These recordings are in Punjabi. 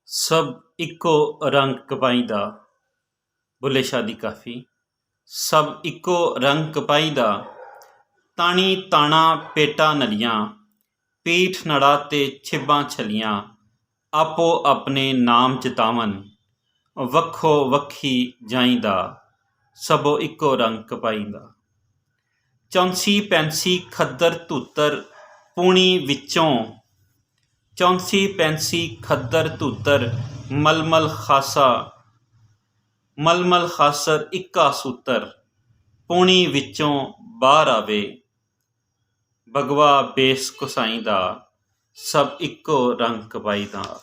ਸਭ ਇੱਕੋ ਰੰਗ ਕਪਾਈ ਦਾ। ਬੁੱਲੇ ਸ਼ਾਹ ਦੀ ਕਾਫੀ। ਸਭ ਇੱਕੋ ਰੰਗ ਕਪਾਈ ਦਾ, ਤਾਣੀ ਤਾਣਾ ਪੇਟਾ ਨਲੀਆਂ, ਪੀਠ ਨੜਾ ਤੇ ਛਿੱਬਾਂ ਛਲੀਆਂ, ਆਪੋ ਆਪਣੇ ਨਾਮ ਜਿਤਾਵਨ, ਵੱਖੋ ਵੱਖੀ ਜਾਈਂਦਾ, ਸਭੋ ਇੱਕੋ ਰੰਗ ਕਪਾਈ ਦਾ। ਚੌਂਸੀ ਪੈਂਸੀ ਖੱਦਰ ਧੂਤਰ ਪੂਣੀ ਵਿੱਚੋਂ, ਚੌਂਸੀ ਪੈਂਸੀ ਖੱਦਰ ਧੂਤਰ ਮਲਮਲ ਖਾਸਰ ਇੱਕਾ ਸੂਤਰ, ਪੂਣੀ ਵਿੱਚੋਂ ਬਾਹਰ ਆਵੇ, ਭਗਵਾ ਬੇਸ ਕੁਸਾਈ ਦਾ, ਸਭ ਇੱਕੋ ਰੰਗ ਕਪਾਈ ਦਾ,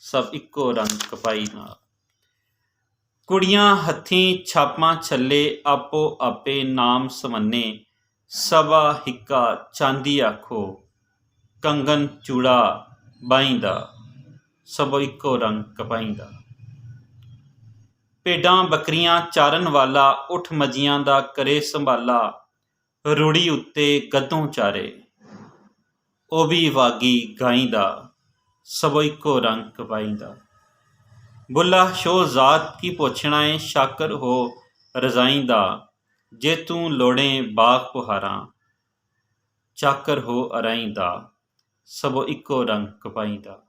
ਸਭ ਇੱਕੋ ਰੰਗ ਕਪਾਈ ਦਾ। ਕੁੜੀਆਂ ਹੱਥੀਂ ਛਾਪਾਂ ਛੱਲੇ, ਆਪੋ ਆਪੇ ਨਾਮ ਸਵੰਨੇ, ਸਭਾ ਹਿੱਕਾ ਚਾਂਦੀ ਆਖੋ, ਕੰਗਨ ਚੂੜਾ ਬਾਈਂਦਾ, ਸਭੋ ਇੱਕੋ ਰੰਗ ਕਪਾਈ ਦਾ। ਭੇਡਾਂ ਬੱਕਰੀਆਂ ਚਾਰਨ ਵਾਲਾ, ਉੱਠ ਮੱਝੀਆਂ ਦਾ ਕਰੇ ਸੰਭਾਲਾ, ਰੂੜੀ ਉੱਤੇ ਗੱਦੋਂ ਚਾਰੇ, ਉਹ ਵੀ ਵਾਗੀ ਗਾਈਂਦਾ, ਸਭੋ ਇੱਕੋ ਰੰਗ ਕਪਾਈ ਦਾ। ਬੁੱਲਾ ਸ਼ੋ ਜ਼ਾਤ ਕੀ ਪੁੱਛਣਾ ਏ, ਸ਼ਾਕਰ ਹੋ ਰਜ਼ਾਈਂਦਾ, ਜੇ ਤੂੰ ਲੋੜੇ ਬਾਗ ਪੁਹਾਰਾਂ, ਚਾਕਰ ਹੋ ਅਰਾਈਂਦਾ, ਸਭੋ ਇੱਕੋ ਰੰਗ ਕਪਾਈ ਦਾ,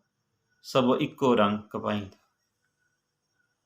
ਸਭੋ ਇੱਕੋ ਰੰਗ ਕਪਾਈ ਦਾ।